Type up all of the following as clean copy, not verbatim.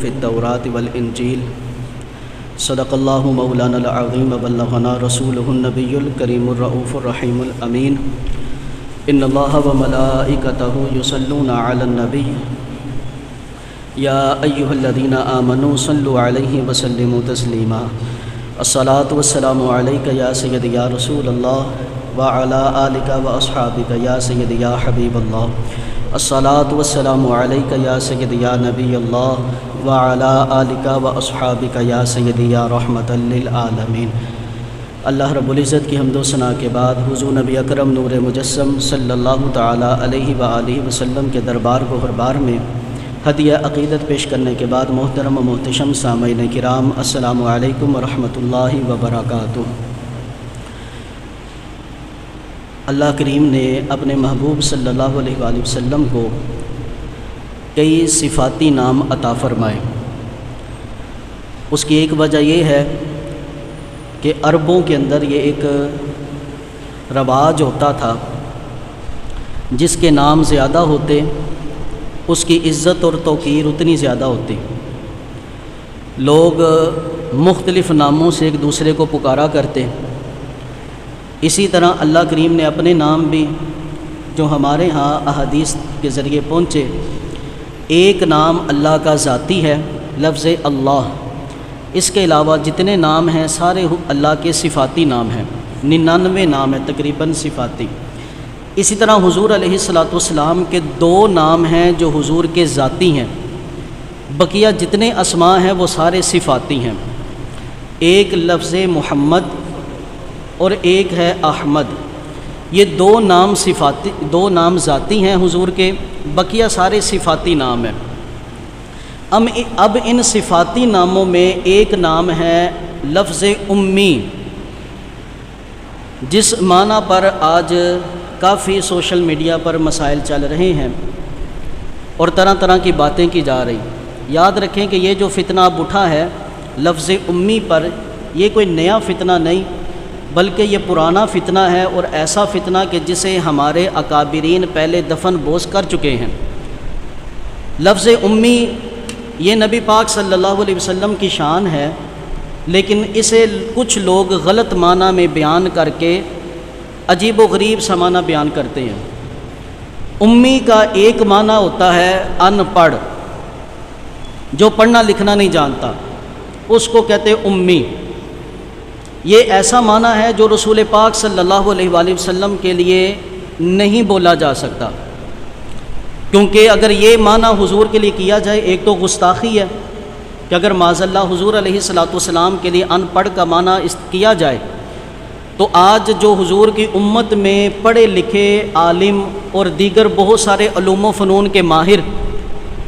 فی التوراۃ والانجیل صدق اللہ مولانا العظیم وبلغنا رسولہ النبی الکریم الرؤوف الرحیم الامین ان اللہ وملائکتہ یصلون علی النبی یا ایہا الذین آمنوا صلوا علیہ وسلموا تسلیما الصلاۃ والسلام علیک یا سیدی یا رسول اللہ وعلی آلک واصحابک یا سیدی یا حبیب اللہ الصلاۃ والسلام علیک یا سیدی یا نبی اللہ وعلی آلک واصحابک یا سیدی یا رحمۃ للعالمین۔ اللہ رب العزت کی حمد و ثنا کے بعد حضور نبی اکرم نور مجسم صلی اللہ تعالی علیہ وآلہ وسلم کے دربار گوہربار میں ہدیہ عقیدت پیش کرنے کے بعد محترم و محتشم سامعین کرام، السلام علیکم ورحمۃ اللہ وبرکاتہ۔ اللہ کریم نے اپنے محبوب صلی اللہ علیہ وآلہ وسلم کو کئی صفاتی نام عطا فرمائے۔ اس کی ایک وجہ یہ ہے کہ عربوں کے اندر یہ ایک رواج ہوتا تھا، جس کے نام زیادہ ہوتے اس کی عزت اور توقیر اتنی زیادہ ہوتی۔ لوگ مختلف ناموں سے ایک دوسرے کو پکارا کرتے۔ اسی طرح اللہ کریم نے اپنے نام بھی جو ہمارے ہاں احادیث کے ذریعے پہنچے، ایک نام اللہ کا ذاتی ہے، لفظ اللہ۔ اس کے علاوہ جتنے نام ہیں سارے اللہ کے صفاتی نام ہیں، 99 نام ہیں تقریباً صفاتی۔ اسی طرح حضور علیہ الصلاۃ والسلام کے 2 نام ہیں جو حضور کے ذاتی ہیں، بقیہ جتنے اسماء ہیں وہ سارے صفاتی ہیں۔ ایک لفظ محمد اور ایک ہے احمد، یہ 2 نام صفاتی، 2 نام ذاتی ہیں حضور کے، بقیہ سارے صفاتی نام ہیں۔ اب ان صفاتی ناموں میں ایک نام ہے لفظ امی، جس معنی پر آج کافی سوشل میڈیا پر مسائل چل رہے ہیں اور طرح طرح کی باتیں کی جا رہی۔ یاد رکھیں کہ یہ جو فتنہ اب اٹھا ہے لفظ امی پر، یہ کوئی نیا فتنہ نہیں بلکہ یہ پرانا فتنہ ہے، اور ایسا فتنہ کہ جسے ہمارے اکابرین پہلے دفن بوس کر چکے ہیں۔ لفظ امی یہ نبی پاک صلی اللہ علیہ وسلم کی شان ہے، لیکن اسے کچھ لوگ غلط معنی میں بیان کر کے عجیب و غریب سا معنی بیان کرتے ہیں۔ امی کا ایک معنی ہوتا ہے ان پڑھ، جو پڑھنا لکھنا نہیں جانتا، اس کو کہتے امی۔ یہ ایسا معنی ہے جو رسول پاک صلی اللہ علیہ وآلہ وسلم کے لیے نہیں بولا جا سکتا، کیونکہ اگر یہ معنی حضور کے لیے کیا جائے، ایک تو گستاخی ہے کہ اگر معاذ اللہ حضور علیہ الصلاۃ والسلام کے لیے ان پڑھ کا معنی کیا جائے تو آج جو حضور کی امت میں پڑھے لکھے عالم اور دیگر بہت سارے علوم و فنون کے ماہر،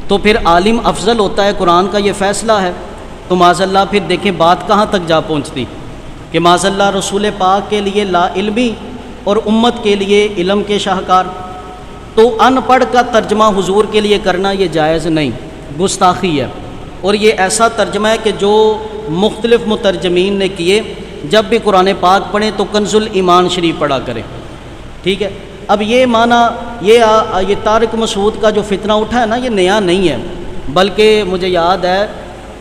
تو پھر عالم افضل ہوتا ہے، قرآن کا یہ فیصلہ ہے۔ تو معاذ اللہ پھر دیکھیں بات کہاں تک جا پہنچتی کہ معاذ اللہ رسول پاک کے لیے لا علمی اور امت کے لیے علم کے شاہکار۔ تو ان پڑھ کا ترجمہ حضور کے لیے کرنا یہ جائز نہیں، گستاخی ہے، اور یہ ایسا ترجمہ ہے کہ جو مختلف مترجمین نے کیے، جب بھی قرآن پاک پڑھیں تو کنز الایمان شریف پڑھا کریں، ٹھیک ہے۔ اب یہ معنی یہ طارق مسعود کا جو فتنہ اٹھا ہے نا، یہ نیا نہیں ہے، بلکہ مجھے یاد ہے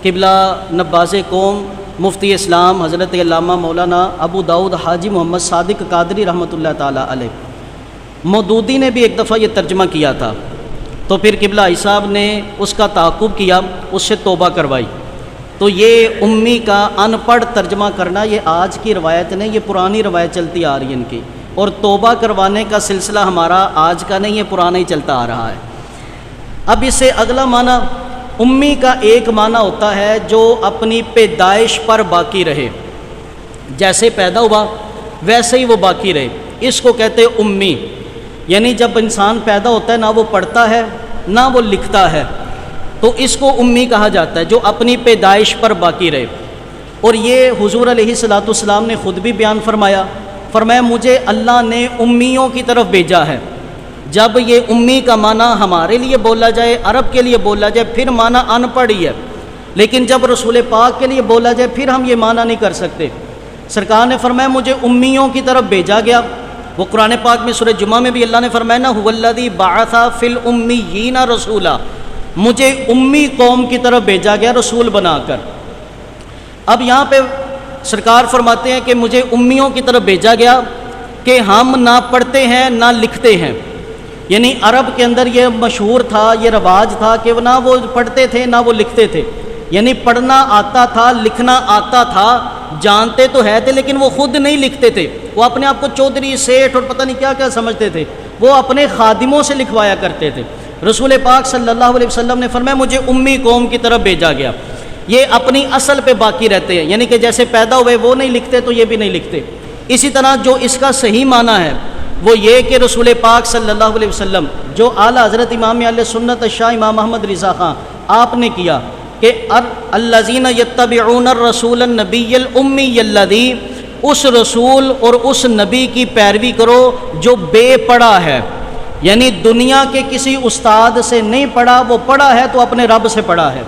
قبلہ نباز قوم مفتی اسلام حضرت علامہ مولانا ابو داؤد حاجی محمد صادق قادری رحمۃ اللہ تعالیٰ علیہ مودودی نے بھی ایک دفعہ یہ ترجمہ کیا تھا، تو پھر قبلہ عیسی صاحب نے اس کا تعاقب کیا، اس سے توبہ کروائی۔ تو یہ امی کا ان پڑھ ترجمہ کرنا یہ آج کی روایت نہیں، یہ پرانی روایت چلتی آ رہی ہے ان کی، اور توبہ کروانے کا سلسلہ ہمارا آج کا نہیں ہے، پرانا ہی چلتا آ رہا ہے۔ اب اس سے اگلا معنی امی کا ایک معنی ہوتا ہے جو اپنی پیدائش پر باقی رہے، جیسے پیدا ہوا ویسے ہی وہ باقی رہے، اس کو کہتے امی۔ یعنی جب انسان پیدا ہوتا ہے نہ وہ پڑھتا ہے نہ وہ لکھتا ہے، تو اس کو امی کہا جاتا ہے، جو اپنی پیدائش پر باقی رہے۔ اور یہ حضور علیہ الصلاۃ والسلام نے خود بھی بیان فرمایا مجھے اللہ نے امیوں کی طرف بھیجا ہے۔ جب یہ امی کا معنی ہمارے لیے بولا جائے، عرب کے لیے بولا جائے، پھر معنی ان پڑھ ہی ہے، لیکن جب رسول پاک کے لیے بولا جائے پھر ہم یہ معنی نہیں کر سکتے۔ سرکار نے فرمایا مجھے امیوں کی طرف بھیجا گیا۔ وہ قرآن پاک میں سورہ جمعہ میں بھی اللہ نے فرمایا نا هو الذی بعث فی الامیین رسولا، مجھے امی قوم کی طرف بھیجا گیا رسول بنا کر۔ اب یہاں پہ سرکار فرماتے ہیں کہ مجھے امیوں کی طرف بھیجا گیا کہ ہم نہ پڑھتے ہیں نہ لکھتے ہیں، یعنی عرب کے اندر یہ مشہور تھا، یہ رواج تھا کہ نہ وہ پڑھتے تھے نہ وہ لکھتے تھے، یعنی پڑھنا آتا تھا، لکھنا آتا تھا، جانتے تو ہے تھے لیکن وہ خود نہیں لکھتے تھے، وہ اپنے آپ کو چودھری سیٹھ اور پتہ نہیں کیا کیا سمجھتے تھے، وہ اپنے خادموں سے لکھوایا کرتے تھے۔ رسول پاک صلی اللہ علیہ وسلم نے فرمایا مجھے امی قوم کی طرف بھیجا گیا، یہ اپنی اصل پہ باقی رہتے ہیں، یعنی کہ جیسے پیدا ہوئے وہ نہیں لکھتے تو یہ بھی نہیں لکھتے۔ اسی طرح جو اس کا صحیح معنی ہے وہ یہ کہ رسول پاک صلی اللہ علیہ وسلم جو اعلیٰ حضرت امام اہل سنت شاہ امام احمد رضا خان آپ نے کیا کہ الذین یتبعون الرسول النبی الامی الذی، اس رسول اور اس نبی کی پیروی کرو جو بے پڑھا ہے، یعنی دنیا کے کسی استاد سے نہیں پڑھا، وہ پڑھا ہے تو اپنے رب سے پڑھا ہے۔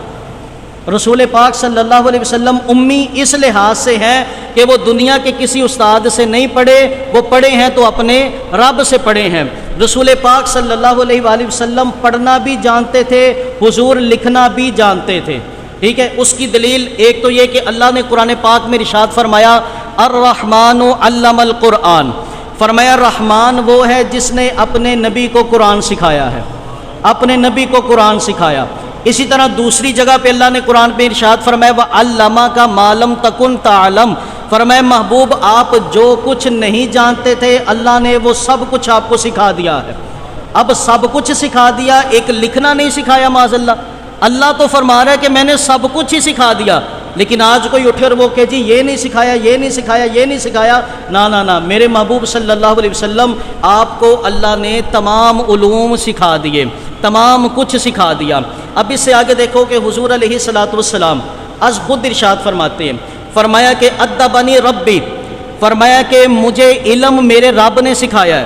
رسول پاک صلی اللہ علیہ وسلم امی اس لحاظ سے ہیں کہ وہ دنیا کے کسی استاد سے نہیں پڑھے، وہ پڑھے ہیں تو اپنے رب سے پڑھے ہیں۔ رسول پاک صلی اللہ علیہ وآلہ وسلم پڑھنا بھی جانتے تھے، حضور لکھنا بھی جانتے تھے، ٹھیک ہے۔ اس کی دلیل ایک تو یہ کہ اللہ نے قرآن پاک میں ارشاد فرمایا الرحمن علم القرآن، فرمایا رحمان وہ ہے جس نے اپنے نبی کو قرآن سکھایا ہے، اپنے نبی کو قرآن سکھایا۔ اسی طرح دوسری جگہ پہ اللہ نے قرآن پہ ارشاد فرمایا وَعَلَّمَكَ مَا لَمْ تَكُنْ تَعْلَمْ، فرمایا محبوب آپ جو کچھ نہیں جانتے تھے اللہ نے وہ سب کچھ آپ کو سکھا دیا ہے۔ اب سب کچھ سکھا دیا، ایک لکھنا نہیں سکھایا معاذ اللہ۔ اللہ تو فرما رہا ہے کہ میں نے سب کچھ ہی سکھا دیا، لیکن آج کوئی اٹھے اور وہ کہ جی یہ نہیں سکھایا، یہ نہیں سکھایا، یہ نہیں سکھایا، نہ میرے محبوب صلی اللہ علیہ وسلم آپ کو اللہ نے تمام علوم سکھا دیے، تمام کچھ سکھا دیا۔ اب اس سے آگے دیکھو کہ حضور علیہ الصلوۃ والسلام از خود ارشاد فرماتے ہیں، فرمایا کہ ادبنی ربی، فرمایا کہ مجھے علم میرے رب نے سکھایا ہے،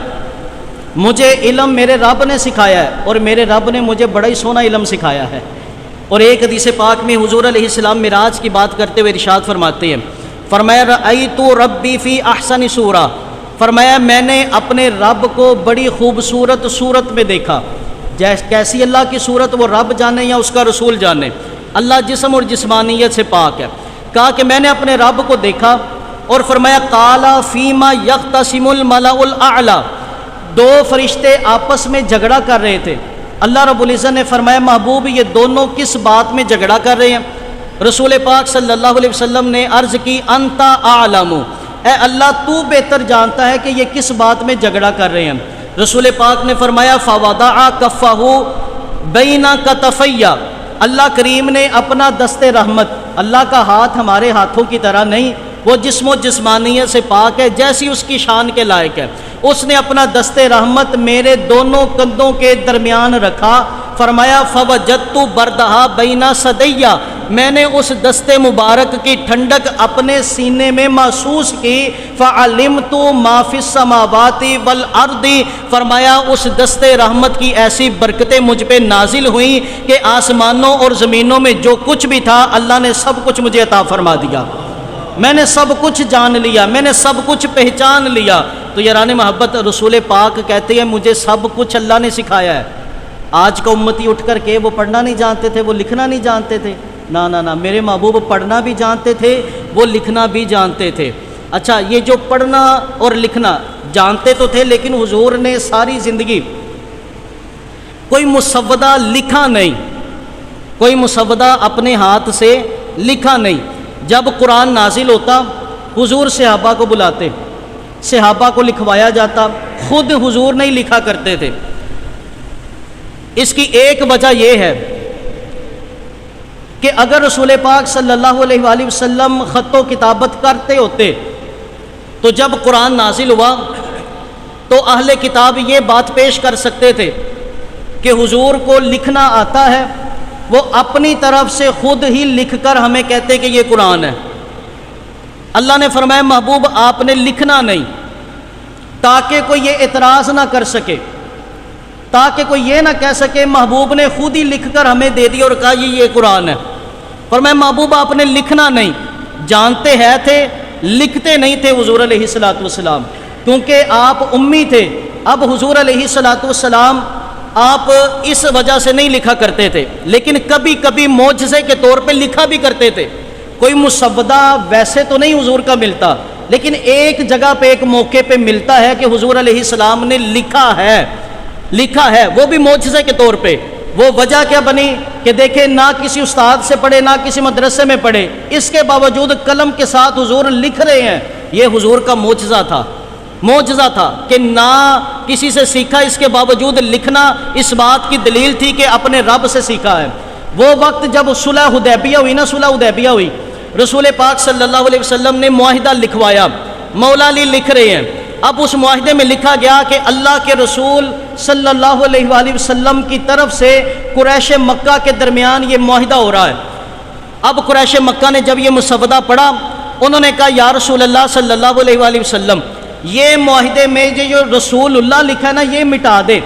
مجھے علم میرے رب نے سکھایا ہے، اور میرے رب نے مجھے بڑا ہی سونا علم سکھایا ہے۔ اور ایک حدیث پاک میں حضور علیہ السلام معراج کی بات کرتے ہوئے ارشاد فرماتے ہیں، فرمایا رأیت ربی فی احسن صورہ، فرمایا میں نے اپنے رب کو بڑی خوبصورت صورت میں دیکھا۔ کیسی اللہ کی صورت وہ رب جانے یا اس کا رسول جانے، اللہ جسم اور جسمانیت سے پاک ہے۔ کہا کہ میں نے اپنے رب کو دیکھا، اور فرمایا قال فیما یختصم الملأ الاعلی، دو فرشتے آپس میں جھگڑا کر رہے تھے۔ اللہ رب العزت نے فرمایا محبوب یہ دونوں کس بات میں جھگڑا کر رہے ہیں؟ رسول پاک صلی اللہ علیہ وسلم نے عرض کی انت اعلم، اے اللہ تو بہتر جانتا ہے کہ یہ کس بات میں جھگڑا کر رہے ہیں۔ رسول پاک نے فرمایا فوضع کفہ بین کتفی، اللہ کریم نے اپنا دست رحمت، اللہ کا ہاتھ ہمارے ہاتھوں کی طرح نہیں، وہ جسم و جسمانیت سے پاک ہے، جیسی اس کی شان کے لائق ہے، اس نے اپنا دست رحمت میرے دونوں کندھوں کے درمیان رکھا۔ فرمایا فوجدت بردہا بین صدیہ، میں نے اس دست مبارک کی ٹھنڈک اپنے سینے میں محسوس کی۔ فعلمت ما فی السماوات والارض، فرمایا اس دست رحمت کی ایسی برکتیں مجھ پہ نازل ہوئیں کہ آسمانوں اور زمینوں میں جو کچھ بھی تھا اللہ نے سب کچھ مجھے عطا فرما دیا، میں نے سب کچھ جان لیا، میں نے سب کچھ پہچان لیا۔ تو یاران محبت رسول پاک کہتے ہیں مجھے سب کچھ اللہ نے سکھایا ہے۔ آج کا امتی اٹھ کر کے وہ پڑھنا نہیں جانتے تھے، وہ لکھنا نہیں جانتے تھے، نہ میرے محبوب پڑھنا بھی جانتے تھے، وہ لکھنا بھی جانتے تھے۔ اچھا یہ جو پڑھنا اور لکھنا جانتے تو تھے، لیکن حضور نے ساری زندگی کوئی مسودہ لکھا نہیں، کوئی مسودہ اپنے ہاتھ سے لکھا نہیں۔ جب قرآن نازل ہوتا حضور صحابہ کو بلاتے، صحابہ کو لکھوایا جاتا، خود حضور نہیں لکھا کرتے تھے۔ اس کی ایک وجہ یہ ہے کہ اگر رسول پاک صلی اللہ علیہ وآلہ وسلم خط و کتابت کرتے ہوتے تو جب قرآن نازل ہوا تو اہل کتاب یہ بات پیش کر سکتے تھے کہ حضور کو لکھنا آتا ہے، وہ اپنی طرف سے خود ہی لکھ کر ہمیں کہتے کہ یہ قرآن ہے۔ اللہ نے فرمایا محبوب آپ نے لکھنا نہیں، تاکہ کوئی یہ اعتراض نہ کر سکے، تاکہ کوئی یہ نہ کہہ سکے محبوب نے خود ہی لکھ کر ہمیں دے دیا اور کہا یہ قرآن ہے۔ فرمایا محبوب آپ نے لکھنا نہیں، جانتے ہیں تھے لکھتے نہیں تھے حضور علیہ الصلوۃ والسلام، کیونکہ آپ امی تھے۔ اب حضور علیہ الصلوۃ والسلام آپ اس وجہ سے نہیں لکھا کرتے تھے، لیکن کبھی کبھی معجزے کے طور پہ لکھا بھی کرتے تھے۔ کوئی مسودہ ویسے تو نہیں حضور کا ملتا، لیکن ایک جگہ پہ ایک موقع پہ ملتا ہے کہ حضور علیہ السلام نے لکھا ہے، وہ بھی معجزے کے طور پہ۔ وہ وجہ کیا بنی کہ دیکھیں نہ کسی استاد سے پڑھے نہ کسی مدرسے میں پڑھے، اس کے باوجود قلم کے ساتھ حضور لکھ رہے ہیں۔ یہ حضور کا معجزہ تھا کہ نہ کسی سے سیکھا، اس کے باوجود لکھنا اس بات کی دلیل تھی کہ اپنے رب سے سیکھا ہے۔ وہ وقت جب صلح حدیبیہ ہوئی، رسول پاک صلی اللہ علیہ وسلم نے معاہدہ لکھوایا، مولا علی لکھ رہے ہیں۔ اب اس معاہدے میں لکھا گیا کہ اللہ کے رسول صلی اللہ علیہ وآلہ وسلم کی طرف سے قریش مکہ کے درمیان یہ معاہدہ ہو رہا ہے۔ اب قریش مکہ نے جب یہ مسودہ پڑھا، انہوں نے کہا یا رسول اللہ صلی اللہ علیہ وآلہ وسلم، یہ معاہدے میں جو رسول اللہ لکھا ہے نا، یہ مٹا دے،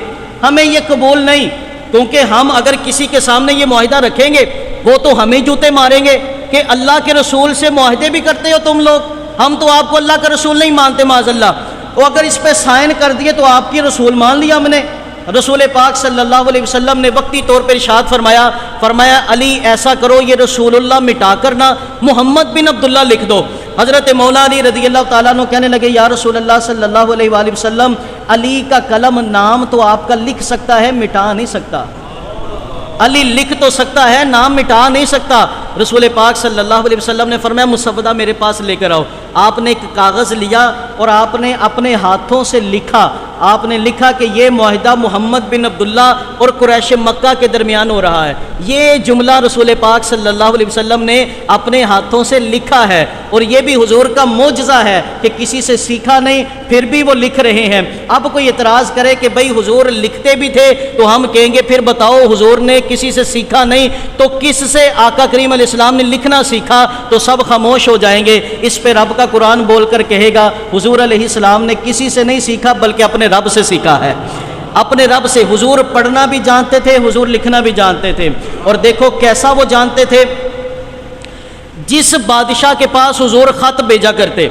ہمیں یہ قبول نہیں، کیونکہ ہم اگر کسی کے سامنے یہ معاہدہ رکھیں گے وہ تو ہمیں جوتے ماریں گے کہ اللہ کے رسول سے معاہدے بھی کرتے ہو تم لوگ، ہم تو آپ کو اللہ کا رسول نہیں مانتے معاذ اللہ، اور اگر اس پہ سائن کر دیے تو آپ کی رسول مان لیا ہم نے۔ رسول پاک صلی اللہ علیہ وسلم نے وقتی طور پر ارشاد فرمایا علی ایسا کرو، یہ رسول اللہ مٹا کر نہ محمد بن عبداللہ لکھ دو۔ حضرت مولا علی رضی اللہ تعالیٰ عنہ کہنے لگے یا رسول اللہ صلی اللہ علیہ وآلہ وسلم، علی کا قلم نام تو آپ کا لکھ سکتا ہے، مٹا نہیں سکتا۔ علی لکھ تو سکتا ہے، نام مٹا نہیں سکتا۔ رسول پاک صلی اللہ علیہ وسلم نے فرمایا مسودہ میرے پاس لے کر آؤ۔ آپ نے ایک کاغذ لیا اور آپ نے اپنے ہاتھوں سے لکھا، آپ نے لکھا کہ یہ معاہدہ محمد بن عبداللہ اور قریش مکہ کے درمیان ہو رہا ہے۔ یہ جملہ رسول پاک صلی اللہ علیہ وسلم نے اپنے ہاتھوں سے لکھا ہے، اور یہ بھی حضور کا معجزہ ہے کہ کسی سے سیکھا نہیں، پھر بھی وہ لکھ رہے ہیں۔ اب کوئی اعتراض کرے کہ بھئی حضور لکھتے بھی تھے، تو ہم کہیں گے پھر بتاؤ حضور نے کسی سے سیکھا نہیں تو کس سے آقا کریم علیہ السلام نے لکھنا سیکھا؟ تو سب خاموش ہو جائیں گے۔ اس پہ رب کا قرآن بول کر کہے گا حضور علیہ السلام نے کسی سے نہیں سیکھا بلکہ اپنے رب سے سیکھا ہے، اپنے رب سے۔ حضور پڑھنا بھی جانتے تھے، حضور لکھنا بھی جانتے تھے، اور دیکھو کیسا وہ جانتے تھے۔ جس بادشاہ کے پاس حضور خط بھیجا کرتے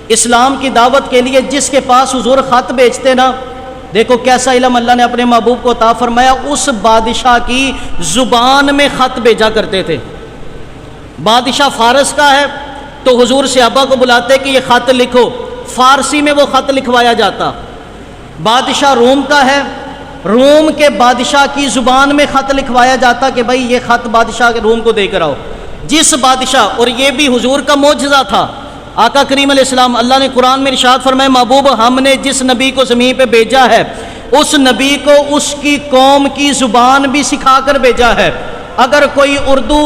اسلام کی دعوت کے لیے، جس کے پاس حضور خط بھیجتے نا، دیکھو کیسا علم اللہ نے اپنے محبوب کو عطا فرمایا، اس بادشاہ کی زبان میں خط بھیجا کرتے تھے۔ بادشاہ فارس کا ہے تو حضور صحابہ کو بلاتے کہ یہ خط لکھو، فارسی میں وہ خط لکھوایا جاتا۔ بادشاہ روم کا ہے، روم کے بادشاہ کی زبان میں خط لکھوایا جاتا کہ بھائی یہ خط بادشاہ کے روم کو دے کر آؤ۔ جس بادشاہ، اور یہ بھی حضور کا معجزہ تھا، آقا کریم علیہ السلام، اللہ نے قرآن میں ارشاد فرمایا محبوب ہم نے جس نبی کو زمین پہ بھیجا ہے اس نبی کو اس کی قوم کی زبان بھی سکھا کر بھیجا ہے۔ اگر کوئی اردو،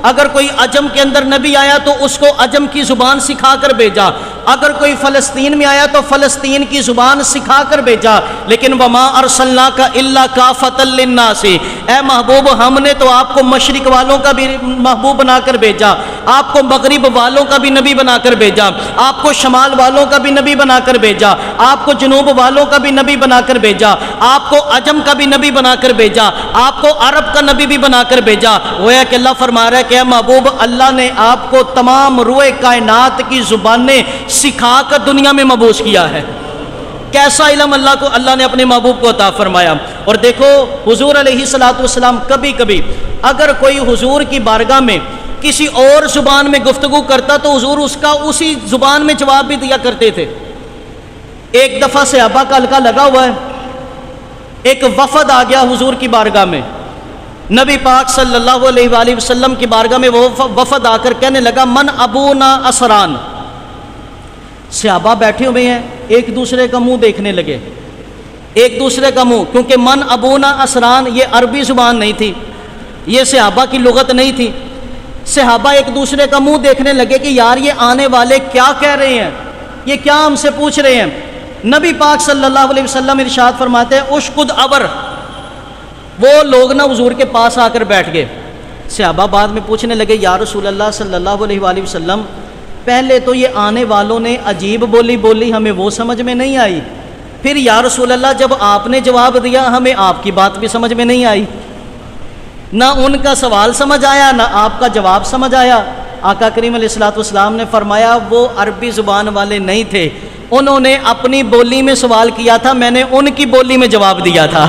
اگر کوئی عجم کے اندر نبی آیا تو اس کو عجم کی زبان سکھا کر بھیجا، اگر کوئی فلسطین میں آیا تو فلسطین کی زبان سکھا کر بھیجا۔ لیکن وما ارسلناک الا کافۃ للناس، اے محبوب ہم نے تو آپ کو مشرق والوں کا بھی محبوب بنا کر بھیجا، آپ کو مغرب والوں کا بھی نبی بنا کر بھیجا، آپ کو شمال والوں کا بھی نبی بنا کر بھیجا، آپ کو جنوب والوں کا بھی نبی بنا کر بھیجا، آپ کو عجم کا بھی نبی بنا کر بھیجا، آپ کو عرب کا نبی بھی بنا کر بھیجا۔ گویا کہ اللہ فرما رہا ہے کہ اے محبوب اللہ نے آپ کو تمام روئے کائنات کی زبانیں سکھا کر دنیا میں مبعوث کیا ہے۔ کیسا علم اللہ نے اپنے محبوب کو عطا فرمایا۔ اور دیکھو حضور علیہ الصلوۃ والسلام کبھی کبھی اگر کوئی حضور کی بارگاہ میں کسی اور زبان میں گفتگو کرتا تو حضور اس کا اسی زبان میں جواب بھی دیا کرتے تھے۔ ایک دفعہ صحابہ کا حلقہ لگا ہوا ہے، ایک وفد آ گیا حضور کی بارگاہ میں، نبی پاک صلی اللہ علیہ وآلہ وسلم کی بارگاہ میں وہ وفد آ کر کہنے لگا من ابونا اسران۔ صحابہ بیٹھے ہوئے ہیں، ایک دوسرے کا منہ دیکھنے لگے، ایک دوسرے کا منہ، کیونکہ من ابونا اسران یہ عربی زبان نہیں تھی، یہ صحابہ کی لغت نہیں تھی۔ صحابہ ایک دوسرے کا منہ دیکھنے لگے کہ یار یہ آنے والے کیا کہہ رہے ہیں، یہ کیا ہم سے پوچھ رہے ہیں۔ نبی پاک صلی اللہ علیہ وسلم ارشاد فرماتے ہیں اشکد ابر، وہ لوگ نا حضور کے پاس آ کر بیٹھ گئے۔ صحابہ بعد میں پوچھنے لگے یا رسول اللہ صلی اللہ علیہ وآلہ وسلم پہلے تو یہ آنے والوں نے عجیب بولی بولی، ہمیں وہ سمجھ میں نہیں آئی، پھر یا رسول اللہ جب آپ نے جواب دیا ہمیں آپ کی بات بھی سمجھ میں نہیں آئی، نہ ان کا سوال سمجھ آیا نہ آپ کا جواب سمجھ آیا۔ آقا کریم علیہ الصلوۃ والسلام نے فرمایا وہ عربی زبان والے نہیں تھے، انہوں نے اپنی بولی میں سوال کیا تھا، میں نے ان کی بولی میں جواب دیا تھا۔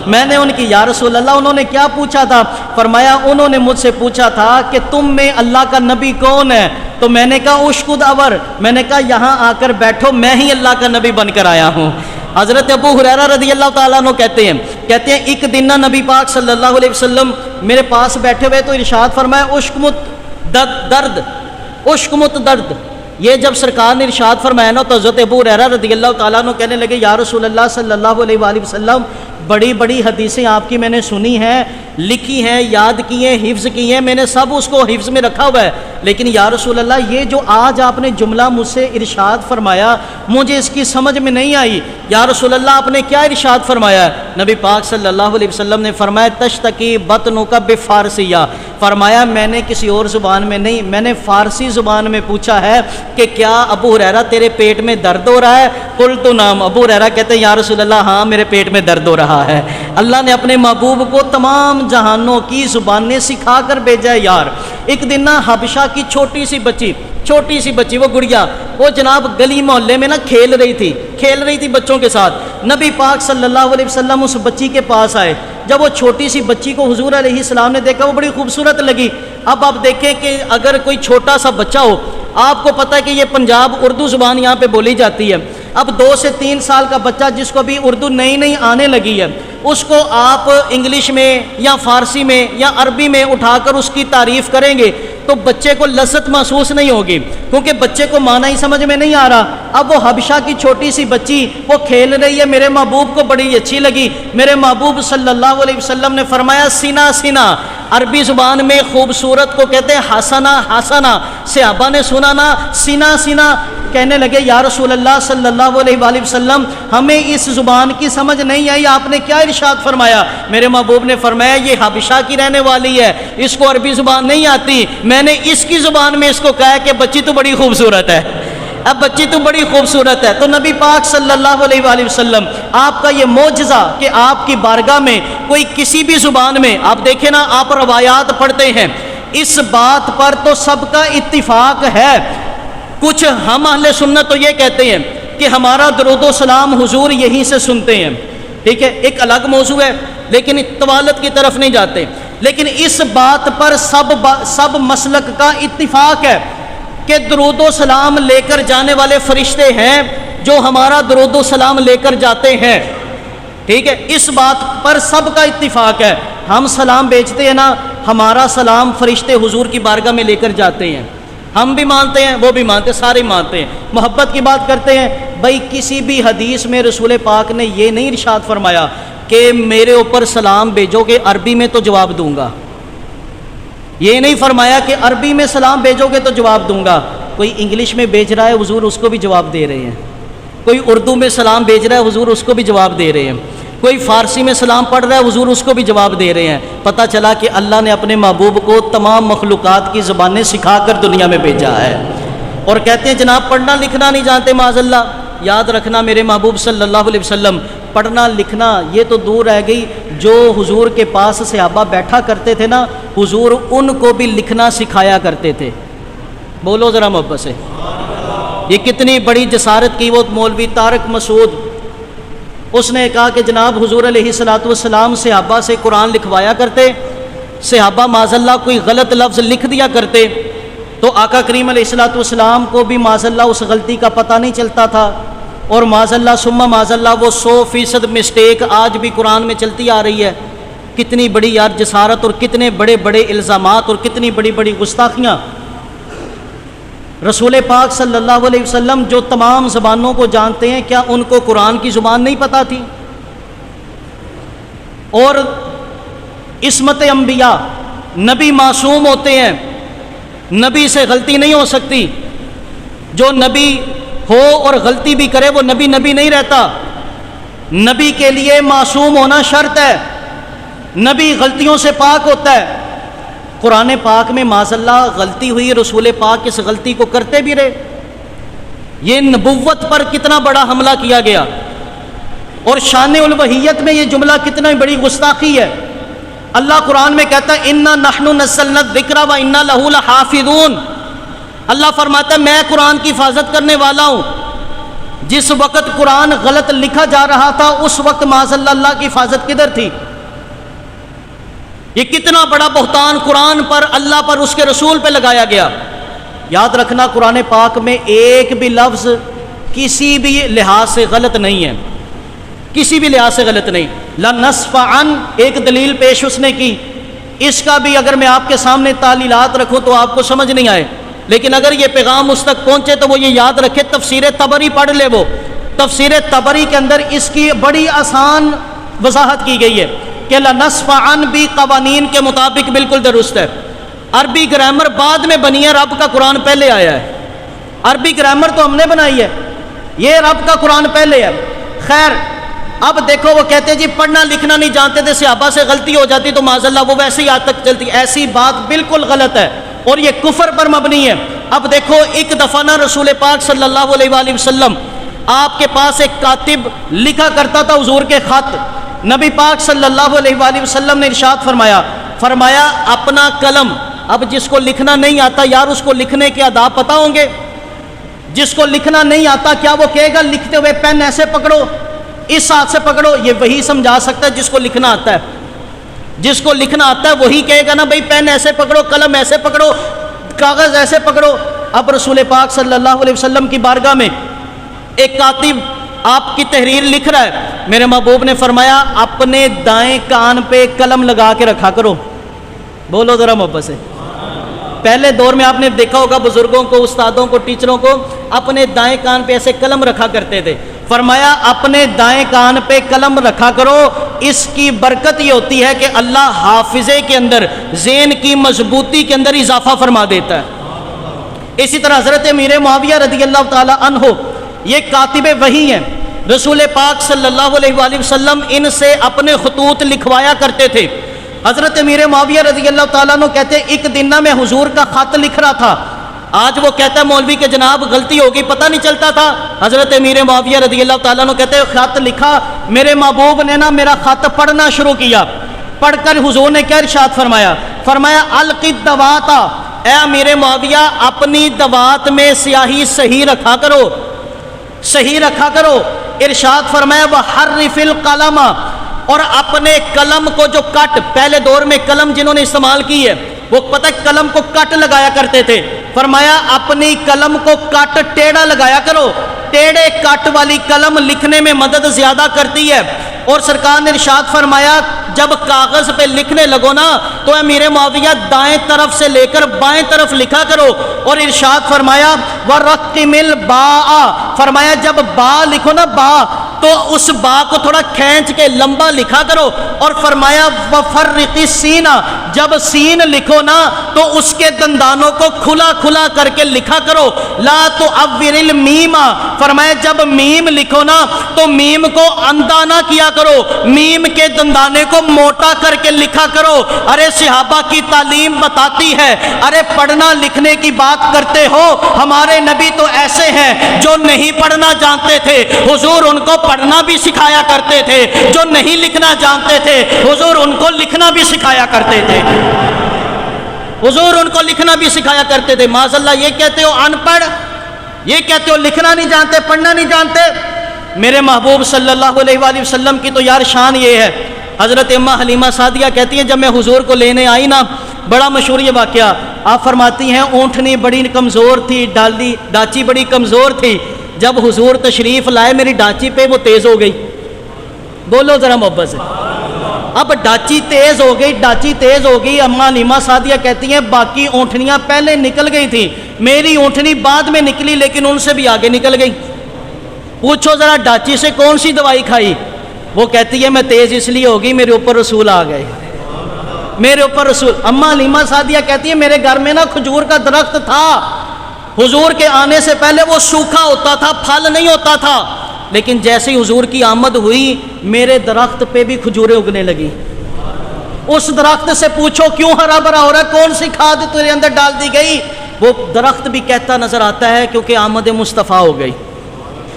میں نے ان کی یا رسول اللہ انہوں نے کیا پوچھا تھا؟ فرمایا انہوں نے مجھ سے پوچھا تھا کہ تم میں اللہ کا نبی کون ہے؟ تو میں نے کہا اشکد اور، میں نے کہا یہاں آ کر بیٹھو، میں ہی اللہ کا نبی بن کر آیا ہوں۔ حضرت ابو ہریرہ رضی اللہ تعالیٰ عنہ کہتے ہیں ایک دن نہ نبی پاک صلی اللہ علیہ وسلم میرے پاس بیٹھے ہوئے تو ارشاد فرمایا اشکمت درد، اشکمت درد۔ یہ جب سرکار نے ارشاد فرمایا نا تو حضرت ابو ہریرہ رضی اللہ تعالیٰ عنہ کہنے لگے یا رسول اللہ صلی اللہ علیہ وآلہ وسلم بڑی بڑی حدیثیں آپ کی میں نے سنی ہیں، لکھی ہیں، یاد کی ہیں، حفظ کی ہیں، میں نے سب اس کو حفظ میں رکھا ہوا ہے، لیکن یا رسول اللہ یہ جو آج آپ نے جملہ مجھ سے ارشاد فرمایا مجھے اس کی سمجھ میں نہیں آئی۔ یا رسول اللہ آپ نے کیا ارشاد فرمایا ہے؟ نبی پاک صلی اللہ علیہ وسلم نے فرمایا تشتکی بطنک بفارسیہ، فرمایا میں نے کسی اور زبان میں نہیں، میں نے فارسی زبان میں پوچھا ہے کہ کیا ابو ہریرہ تیرے پیٹ میں درد ہو رہا ہے؟ قلت نعم، ابو ہریرہ کہتے ہیں یا رسول اللہ ہاں میرے پیٹ میں درد ہو رہا ہے۔ اللہ نے اپنے محبوب کو تمام جہانوں کی زبانیں سکھا کر بھیجا ہے یار۔ ایک دن نا حبشہ کی چھوٹی سی بچی وہ گڑیا، وہ جناب گلی محلے میں نا کھیل رہی تھی بچوں کے ساتھ۔ نبی پاک صلی اللہ علیہ وسلم اس بچی کے پاس آئے، جب وہ چھوٹی سی بچی کو حضور علیہ السلام نے دیکھا وہ بڑی خوبصورت لگی۔ اب آپ دیکھیں کہ اگر کوئی چھوٹا سا بچہ ہو، آپ کو پتہ ہے کہ یہ پنجاب اردو زبان یہاں پہ بولی جاتی ہے، اب 2 سے 3 سال کا بچہ جس کو بھی اردو نئی آنے لگی ہے اس کو آپ انگلش میں یا فارسی میں یا عربی میں اٹھا کر اس کی تعریف کریں گے تو بچے کو لذت محسوس نہیں ہوگی، کیونکہ بچے کو معنی ہی سمجھ میں نہیں آ رہا۔ اب وہ حبشہ کی چھوٹی سی بچی وہ کھیل رہی ہے، میرے محبوب کو بڑی اچھی لگی، میرے محبوب صلی اللہ علیہ وسلم نے فرمایا سینا، عربی زبان میں خوبصورت کو کہتے ہیں حسنا، صحابہ نے سنا نا سینا، کہنے لگے یا رسول اللہ صلی اللہ علیہ وآلہ وسلم ہمیں اس زبان کی سمجھ نہیں آئی، آپ نے کیا ارشاد فرمایا؟ میرے محبوب نے فرمایا یہ حبشہ کی رہنے والی ہے، اس کو عربی زبان نہیں آتی، میں نے اس کی زبان میں اس کو کہا کہ بچی تو بڑی خوبصورت ہے، اب بچی تو بڑی خوبصورت ہے۔ تو نبی پاک صلی اللہ علیہ وآلہ وسلم آپ کا یہ معجزہ کہ آپ کی بارگاہ میں کوئی کسی بھی زبان میں، آپ دیکھیں نا آپ روایات پڑھتے ہیں، اس بات پر تو سب کا اتفاق ہے۔ کچھ ہم اہل سنت تو یہ کہتے ہیں کہ ہمارا درود و سلام حضور یہیں سے سنتے ہیں، ٹھیک ہے، ایک الگ موضوع ہے، لیکن طوالت کی طرف نہیں جاتے، لیکن اس بات پر سب مسلک کا اتفاق ہے کہ درود و سلام لے کر جانے والے فرشتے ہیں جو ہمارا درود و سلام لے کر جاتے ہیں، ٹھیک ہے، اس بات پر سب کا اتفاق ہے۔ ہم سلام بیچتے ہیں نا، ہمارا سلام فرشتے حضور کی بارگاہ میں لے کر جاتے ہیں، ہم بھی مانتے ہیں، وہ بھی مانتے ہیں، سارے مانتے ہیں۔ محبت کی بات کرتے ہیں، بھائی کسی بھی حدیث میں رسول پاک نے یہ نہیں ارشاد فرمایا کہ میرے اوپر سلام بھیجو گے عربی میں تو جواب دوں گا، یہ نہیں فرمایا کہ عربی میں سلام بھیجو گے تو جواب دوں گا۔ کوئی انگلش میں بھیج رہا ہے حضور اس کو بھی جواب دے رہے ہیں، کوئی اردو میں سلام بھیج رہا ہے حضور اس کو بھی جواب دے رہے ہیں، کوئی فارسی میں سلام پڑھ رہا ہے حضور اس کو بھی جواب دے رہے ہیں۔ پتہ چلا کہ اللہ نے اپنے محبوب کو تمام مخلوقات کی زبانیں سکھا کر دنیا میں بھیجا ہے۔ اور کہتے ہیں جناب پڑھنا لکھنا نہیں جانتے، معاذ اللہ۔ یاد رکھنا میرے محبوب صلی اللہ علیہ وسلم پڑھنا لکھنا یہ تو دور رہ گئی، جو حضور کے پاس صحابہ بیٹھا کرتے تھے نا، حضور ان کو بھی لکھنا سکھایا کرتے تھے۔ بولو ذرا محبت سے، یہ کتنی بڑی جسارت کی۔ وہ مولوی طارق مسعود اس نے کہا کہ جناب حضور علیہ الصلوۃ والسلام صحابہ سے قرآن لکھوایا کرتے، صحابہ معاذ اللہ کوئی غلط لفظ لکھ دیا کرتے تو آقا کریم علیہ الصلوۃ والسلام کو بھی معاذ اللہ اس غلطی کا پتہ نہیں چلتا تھا، اور معاذ اللہ ثم معاذ اللہ وہ 100% مسٹیک آج بھی قرآن میں چلتی آ رہی ہے۔ کتنی بڑی یار جسارت اور کتنے بڑے بڑے الزامات اور کتنی بڑی بڑی گستاخیاں۔ رسول پاک صلی اللہ علیہ وسلم جو تمام زبانوں کو جانتے ہیں، کیا ان کو قرآن کی زبان نہیں پتہ تھی؟ اور عصمت انبیاء، نبی معصوم ہوتے ہیں، نبی سے غلطی نہیں ہو سکتی، جو نبی ہو اور غلطی بھی کرے وہ نبی نہیں رہتا۔ نبی کے لیے معصوم ہونا شرط ہے، نبی غلطیوں سے پاک ہوتا ہے۔ قرآن پاک میں معاذ اللہ غلطی ہوئی، رسول پاک اس غلطی کو کرتے بھی رہے۔ یہ نبوت پر کتنا بڑا حملہ کیا گیا، اور شان الوحیت میں یہ جملہ کتنا بڑی گستاخی ہے۔ اللہ قرآن میں کہتا ہے انا نحن نزلنا الذکر و انا لہ لحافظون، اللہ فرماتا ہے میں قرآن کی حفاظت کرنے والا ہوں۔ جس وقت قرآن غلط لکھا جا رہا تھا اس وقت معاذ اللہ کی حفاظت کدھر تھی؟ یہ کتنا بڑا بہتان قرآن پر، اللہ پر، اس کے رسول پہ لگایا گیا۔ یاد رکھنا قرآن پاک میں ایک بھی لفظ کسی بھی لحاظ سے غلط نہیں ہے، کسی بھی لحاظ سے غلط نہیں۔ لَنَصْفَعًا ایک دلیل پیش اس نے کی، اس کا بھی اگر میں آپ کے سامنے تعلیلات رکھوں تو آپ کو سمجھ نہیں آئے، لیکن اگر یہ پیغام اس تک پہنچے تو وہ یہ یاد رکھے، تفسیر طبری پڑھ لے۔ وہ تفسیر طبری کے اندر اس کی بڑی آسان وضاحت کی گئی ہے کہ لَنَصْفَعًا بھی قوانین کے مطابق بالکل درست ہے۔ عربی گرامر بعد میں بنی ہے، رب کا قرآن پہلے آیا ہے۔ عربی گرامر تو ہم نے بنائی ہے، یہ رب کا قرآن پہلے ہے۔ خیر اب دیکھو وہ کہتے جی پڑھنا لکھنا نہیں جانتے تھے، صحابہ سے غلطی ہو جاتی تو معاذ اللہ وہ ویسے ہی آج تک چلتی، ایسی بات بالکل غلط ہے اور یہ کفر پر مبنی ہے۔ اب دیکھو ایک دفعہ نا رسول پاک صلی اللہ علیہ وآلہ وسلم آپ کے پاس ایک کاتب لکھا کرتا تھا حضور کے خط۔ نبی پاک صلی اللہ علیہ وآلہ وسلم نے ارشاد فرمایا اپنا قلم، اب جس کو لکھنا نہیں آتا یار اس کو لکھنے کے آداب پتہ ہوں گے، جس کو لکھنا نہیں آتا کیا وہ کہے گا لکھتے ہوئے پین ایسے پکڑو، اس ہاتھ سے پکڑو؟ یہ وہی سمجھا سکتا ہے جس کو لکھنا آتا ہے، جس کو لکھنا آتا ہے وہی کہے گا نا بھائی پین ایسے پکڑو، قلم ایسے پکڑو، کاغذ ایسے پکڑو۔ اب رسول پاک صلی اللہ علیہ وسلم کی بارگاہ میں ایک کاتب آپ کی تحریر لکھ رہا ہے، میرے محبوب نے فرمایا اپنے دائیں کان پہ قلم لگا کے رکھا کرو۔ بولو ذرا محبت سے۔ پہلے دور میں آپ نے دیکھا ہوگا بزرگوں کو، استادوں کو، ٹیچروں کو اپنے دائیں کان پہ ایسے قلم رکھا کرتے تھے۔ فرمایا اپنے دائیں کان پہ قلم رکھا کرو، اس کی برکت یہ ہوتی ہے کہ اللہ حافظے کے اندر، ذہن کی مضبوطی کے اندر اضافہ فرما دیتا ہے۔ اسی طرح حضرت امیر معاویہ رضی اللہ تعالی عنہ یہ کاتب وحی ہیں، رسول پاک صلی اللہ علیہ وآلہ وسلم ان سے اپنے خطوط لکھوایا کرتے تھے۔ حضرت امیر معاویہ رضی اللہ تعالیٰ عنہ کہتے ایک دن میں حضور کا خط لکھ رہا تھا، آج وہ کہتا ہے مولوی کے جناب غلطی ہوگی پتہ نہیں چلتا تھا۔ حضرت امیر معاویہ رضی اللہ تعالیٰ عنہ کہتے خط لکھا، میرے محبوب نے نا میرا خط پڑھنا شروع کیا، پڑھ کر حضور نے کیا ارشاد فرمایا القی الدوات، اے امیر معاویہ اپنی دوات میں سیاہی صحیح رکھا کرو، صحیح رکھا کرو۔ ارشاد فرمایا وحرف القلم، اور اپنے قلم کو جو کٹ، پہلے دور میں قلم جنہوں نے استعمال کی ہے وہ پتہ قلم کو کٹ لگایا کرتے تھے، فرمایا اپنی قلم کو کٹ ٹیڑھا لگایا کرو، ٹیڑھے کٹ والی قلم لکھنے میں مدد زیادہ کرتی ہے۔ اور سرکار نے ارشاد فرمایا جب کاغذ پہ لکھنے لگو نا تو امیر معاویہ دائیں طرف سے لے کر بائیں طرف لکھا کرو، اور ارشاد فرمایا وَرَقِّمِ الْبَاءَ، فرمایا جب با لکھو نا با تو اس با کو تھوڑا کھینچ کے لمبا لکھا کرو، اور فرمایا وَفَرِّقِ السِّینَ، جب سین لکھو نا تو اس کے دندانوں کو کھلا کھلا کر کے لکھا کرو، لا تُعَوِّرِ الْمِیمَ، فرمایا جب میم لکھو نا تو میم کو اندھا نہ کیا کرو، میم کے دندانے کو موٹا کر کے لکھا کرو۔ ارے صحابہ کی تعلیم بتاتی ہے، ارے پڑھنا لکھنے کی بات کرتے ہو، ہمارے نبی تو ایسے ہیں جو نہیں پڑھنا جانتے تھے، حضور ان کو پڑھنا بھی سکھایا کرتے تھے، جو نہیں لکھنا جانتے تھے حضور ان کو لکھنا بھی سکھایا کرتے تھے، حضور ان کو لکھنا بھی سکھایا کرتے تھے۔ معاذ اللہ یہ کہتے ہو ان پڑھ، یہ کہتے ہو لکھنا نہیں جانتے، پڑھنا نہیں جانتے۔ میرے محبوب صلی اللہ علیہ وآلہ وسلم کی تو یار شان یہ ہے، حضرت اماں حلیمہ سعدیہ کہتی ہیں جب میں حضور کو لینے آئی نا، بڑا مشہور یہ واقعہ، آپ فرماتی ہیں اونٹنی بڑی کمزور تھی، ڈاچی بڑی کمزور تھی، جب حضور تشریف لائے میری ڈاچی پہ وہ تیز ہو گئی۔ بولو ذرا محبت سے۔ اب ڈاچی تیز ہو گئی، ڈاچی تیز ہو گئی، اماں حلیمہ سعدیہ کہتی ہیں باقی اونٹنیاں پہلے نکل گئی تھیں، میری اونٹنی بعد میں نکلی لیکن ان سے بھی آگے نکل گئی۔ پوچھو ذرا ڈاچی سے کون سی دوائی کھائی؟ وہ کہتی ہے میں تیز اس لیے ہوگی میرے اوپر رسول آ گئے، میرے اوپر رسول۔ اماں حلیمہ سعدیہ کہتی ہے میرے گھر میں نا کھجور کا درخت تھا، حضور کے آنے سے پہلے وہ سوکھا ہوتا تھا، پھل نہیں ہوتا تھا، لیکن جیسے ہی حضور کی آمد ہوئی میرے درخت پہ بھی کھجوریں اگنے لگی۔ اس درخت سے پوچھو کیوں ہرا بھرا ہو رہا ہے، کون سی کھاد تیرے اندر ڈال دی گئی؟ وہ درخت بھی کہتا نظر آتا ہے کیونکہ آمد مصطفیٰ ہو گئی۔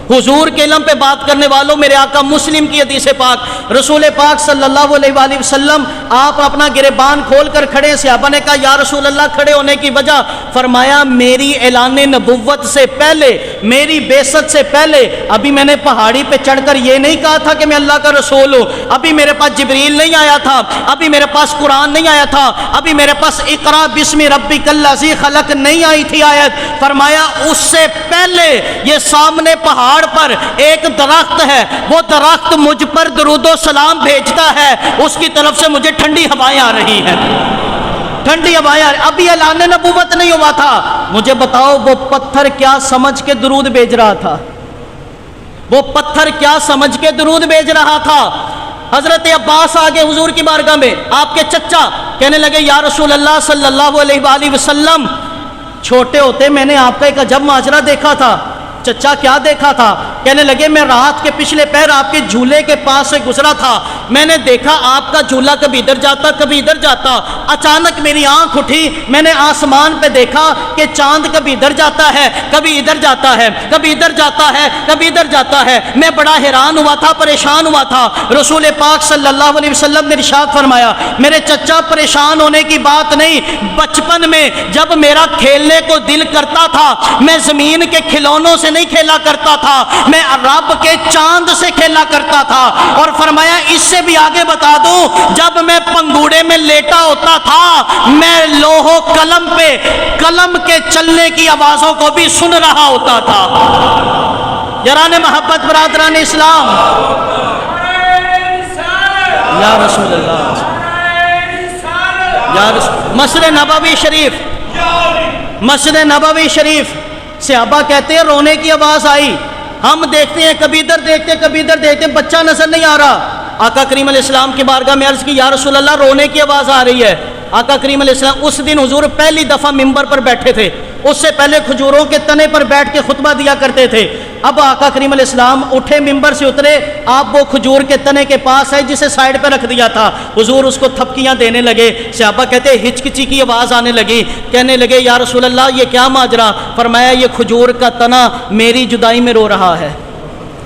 حضور کے علم پہ بات کرنے والوں، میرے آقا مسلم کی حدیث پاک، رسول پاک صلی اللہ علیہ وآلہ وسلم آپ اپنا گریبان کھول کر کھڑے، صحابہ نے کہا یا رسول اللہ کھڑے ہونے کی وجہ؟ فرمایا میری اعلان نبوت سے پہلے، میری بعثت سے پہلے، ابھی میں نے پہاڑی پہ چڑھ کر یہ نہیں کہا تھا کہ میں اللہ کا رسول ہوں، ابھی میرے پاس جبریل نہیں آیا تھا، ابھی میرے پاس قرآن نہیں آیا تھا، ابھی میرے پاس اقرا بسم ربک الذی خلق نہیں آئی تھی آیت۔ فرمایا اس سے پہلے یہ سامنے پہاڑ پر ایک درخت ہے، وہ درخت مجھ پر درود و سلام بھیجتا ہے، اس کی طرف سے مجھے ٹھنڈی ہوائیں آ رہی ہیں، ٹھنڈی ہوائیں آ رہی، ابھی اعلان نبوت نہیں ہوا تھا۔ مجھے بتاؤ وہ پتھر کیا سمجھ کے درود بھیج رہا تھا؟ وہ پتھر کیا سمجھ کے درود بھیج رہا تھا؟ حضرت عباس آگے حضور کی بارگاہ میں، آپ کے چچا کہنے لگے یا رسول اللہ صلی اللہ علیہ وآلہ وسلم، چھوٹے ہوتے میں نے آپ کا ایک عجب ماجرا دیکھا تھا۔ چچا کیا دیکھا تھا؟ کہنے لگے میں رات کے پچھلے پیر آپ کے جھولے کے پاس سے گزرا تھا، میں نے دیکھا آپ کا جھولا کبھی ادھر جاتا کبھی ادھر جاتا، اچانک میری آنکھ اٹھی، میں نے آسمان پہ دیکھا کہ چاند کبھی ادھر جاتا ہے کبھی ادھر جاتا ہے، کبھی ادھر جاتا ہے کبھی ادھر جاتا ہے، میں بڑا حیران ہوا تھا، پریشان ہوا تھا۔ رسول پاک صلی اللہ علیہ وسلم نے ارشاد فرمایا میرے چچا پریشان ہونے کی بات نہیں، بچپن میں جب میرا کھیلنے کو دل کرتا تھا میں زمین کے کھلونوں سے نہیں کھیلا کرتا تھا، میں رب کے چاند سے کھیلا کرتا تھا۔ اور فرمایا اس سے بھی آگے بتا دوں، جب میں پنگوڑے میں لیٹا ہوتا تھا میں لوح قلم پہ قلم کے چلنے کی آوازوں کو بھی سن رہا ہوتا تھا۔ یاران محبت، برادران اسلام، یا رسول اللہ، یا رسول، مسجد نبوی شریف، مسجد نبوی شریف، صحابہ کہتے ہیں رونے کی آواز آئی، ہم دیکھتے ہیں کبھی ادھر دیکھتے کبھی ادھر دیکھتے، بچہ نظر نہیں آ رہا۔ آقا کریم علیہ السلام کی بارگاہ میں عرض کی یا رسول اللہ رونے کی آواز آ رہی ہے۔ آقا کریم علیہ السلام اس دن حضور پہلی دفعہ ممبر پر بیٹھے تھے، اس سے پہلے کھجوروں کے تنے پر بیٹھ کے خطبہ دیا کرتے تھے۔ اب آقا کریم علیہ السلام اٹھے، ممبر سے اترے، آپ وہ کھجور کے تنے کے پاس ہے جسے سائیڈ پہ رکھ دیا تھا، حضور اس کو تھپکیاں دینے لگے۔ صحابہ کہتے ہچکچی کی آواز آنے لگی، کہنے لگے یا رسول اللہ یہ کیا ماجرا؟ فرمایا یہ کھجور کا تنا میری جدائی میں رو رہا ہے،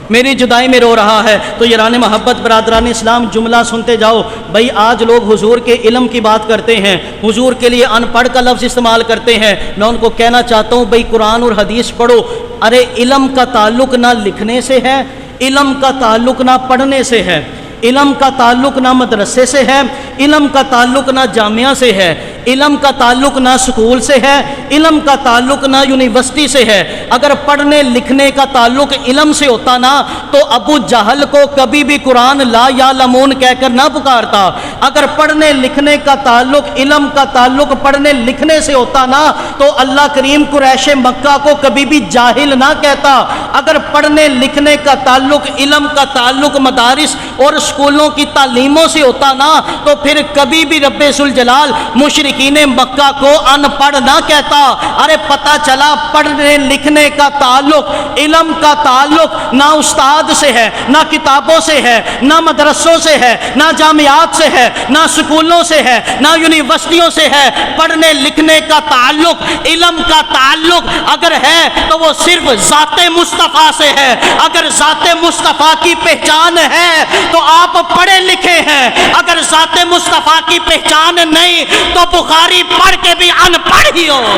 میری جدائی میں رو رہا ہے۔ تو یاران محبت، برادران اسلام، جملہ سنتے جاؤ بھائی، آج لوگ حضور کے علم کی بات کرتے ہیں، حضور کے لیے ان پڑھ کا لفظ استعمال کرتے ہیں۔ میں ان کو کہنا چاہتا ہوں بھائی قرآن اور حدیث پڑھو۔ ارے علم کا تعلق نہ لکھنے سے ہے، علم کا تعلق نہ پڑھنے سے ہے، علم کا تعلق نہ مدرسے سے ہے، علم کا تعلق نہ جامعہ سے ہے، علم کا تعلق نہ سکول سے ہے، علم کا تعلق نہ یونیورسٹی سے ہے۔ اگر پڑھنے لکھنے کا تعلق علم سے ہوتا نا تو ابو جہل کو کبھی بھی قرآن لا یعلمون کہہ کر نہ پکارتا۔ اگر پڑھنے لکھنے کا تعلق، علم کا تعلق پڑھنے لکھنے سے ہوتا نا تو اللہ کریم قریش مکہ کو کبھی بھی جاہل نہ کہتا۔ اگر پڑھنے لکھنے کا تعلق، علم کا تعلق مدارس اور اسکولوں کی تعلیموں سے ہوتا نا تو پھر کبھی بھی رب ذوالجلال مشرکین مکہ کو ان پڑھ نہ کہتا۔ ارے پتہ چلا پڑھنے لکھنے کا تعلق، علم کا تعلق نہ استاد سے ہے، نہ کتابوں سے ہے، نہ مدرسوں سے ہے، نہ جامعات سے ہے، نہ سکولوں سے ہے، نہ یونیورسٹیوں سے ہے۔ پڑھنے لکھنے کا تعلق، علم کا تعلق اگر ہے تو وہ صرف ذات مصطفیٰ سے ہے۔ اگر ذات مصطفیٰ کی پہچان ہے تو آپ پڑھے لکھے ہیں، اگر ذات مصطفیٰ کی پہچان نہیں تو بخاری پڑھ کے بھی ان پڑھ ہی ہو۔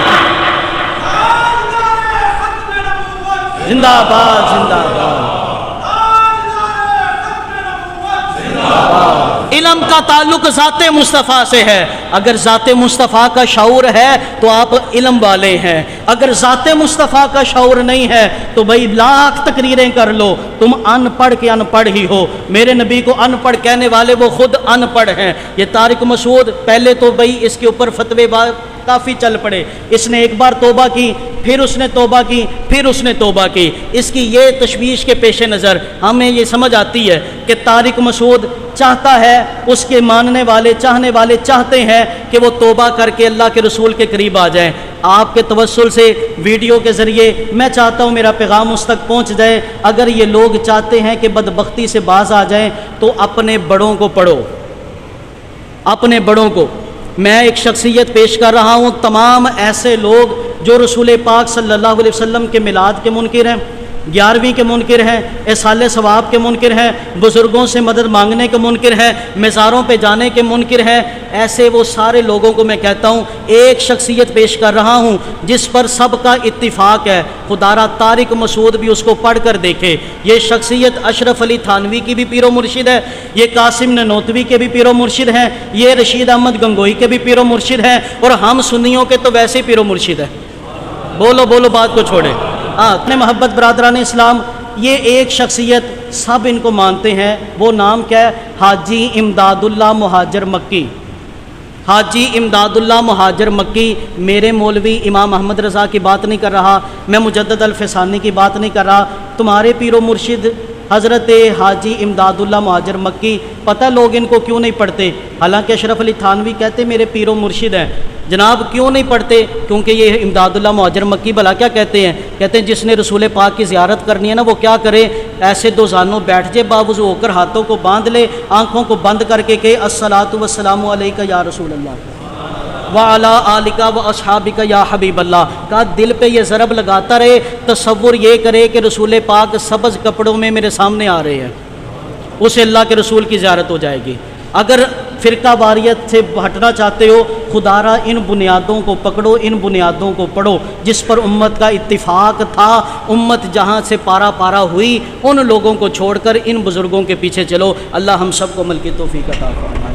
زندہ باد، زندہ باد۔ علم کا تعلق ذات مصطفیٰ سے ہے۔ اگر ذات مصطفیٰ کا شعور ہے تو آپ علم والے ہیں، اگر ذات مصطفیٰ کا شعور نہیں ہے تو بھائی لاکھ تقریریں کر لو، تم ان پڑھ کے ان پڑھ ہی ہو۔ میرے نبی کو ان پڑھ کہنے والے وہ خود ان پڑھ ہیں۔ یہ طارق مسعود پہلے تو بھائی اس کے اوپر فتوے کافی چل پڑے، اس نے ایک بار توبہ کی، پھر اس نے توبہ کی، پھر اس نے توبہ کی۔ اس کی یہ تشویش کے پیش نظر ہمیں یہ سمجھ آتی ہے کہ طارق مسعود چاہتا ہے، اس کے ماننے والے چاہنے والے چاہتے ہیں کہ وہ توبہ کر کے اللہ کے رسول کے قریب آ جائیں۔ آپ کے توسل سے ویڈیو کے ذریعے میں چاہتا ہوں میرا پیغام اس تک پہنچ جائے۔ اگر یہ لوگ چاہتے ہیں کہ بدبختی سے باز آ جائیں تو اپنے بڑوں کو پڑھو، اپنے بڑوں کو۔ میں ایک شخصیت پیش کر رہا ہوں، تمام ایسے لوگ جو رسول پاک صلی اللہ علیہ وسلم کے میلاد کے منکر ہیں، 11ویں کے منکر ہیں، ایصال ثواب کے منکر ہیں، بزرگوں سے مدد مانگنے کے منکر ہیں، مزاروں پہ جانے کے منکر ہیں۔ ایسے وہ سارے لوگوں کو میں کہتا ہوں ایک شخصیت پیش کر رہا ہوں جس پر سب کا اتفاق ہے، خدا را طارق مسعود بھی اس کو پڑھ کر دیکھے۔ یہ شخصیت اشرف علی تھانوی کی بھی پیر و مرشد ہے، یہ قاسم ننوتوی کے بھی پیر و مرشد ہیں، یہ رشید احمد گنگوئی کے بھی پیر و مرشد ہیں، اور ہم سنیوں کے تو ویسے پیر و مرشد ہیں۔ بولو بولو، بات کو چھوڑے۔ اپنے محبت برادران اسلام، یہ ایک شخصیت سب ان کو مانتے ہیں، وہ نام کیا ہے؟ حاجی امداد اللہ مہاجر مکی۔ حاجی امداد اللہ مہاجر مکی۔ میرے مولوی امام احمد رضا کی بات نہیں کر رہا، میں مجدد الفسانی کی بات نہیں کر رہا، تمہارے پیر و مرشد حضرت حاجی امداد اللہ مہاجر مکی، پتہ لوگ ان کو کیوں نہیں پڑھتے؟ حالانکہ اشرف علی تھانوی کہتے میرے پیر و مرشد ہیں، جناب کیوں نہیں پڑھتے؟ کیونکہ یہ امداد اللہ مہاجر مکی بھلا کیا کہتے ہیں؟ کہتے ہیں جس نے رسول پاک کی زیارت کرنی ہے نا، وہ کیا کرے؟ ایسے دو زانوں بیٹھ جائے، باوضو ہو کر ہاتھوں کو باندھ لے، آنکھوں کو بند کر کے کہ الصلاۃ والسلام علیک یا رسول اللہ وعلی آلک و اصحابک یا حبیب اللہ، کا دل پہ یہ ضرب لگاتا رہے، تصور یہ کرے کہ رسول پاک سبز کپڑوں میں میرے سامنے آ رہے ہیں، اسے اللہ کے رسول کی زیارت ہو جائے گی۔ اگر فرقہ واریت سے ہٹنا چاہتے ہو، خدا را ان بنیادوں کو پکڑو، ان بنیادوں کو پڑھو جس پر امت کا اتفاق تھا، امت جہاں سے پارا پارا ہوئی، ان لوگوں کو چھوڑ کر ان بزرگوں کے پیچھے چلو۔ اللہ ہم سب کو عمل کی توفیق عطا فرمائے۔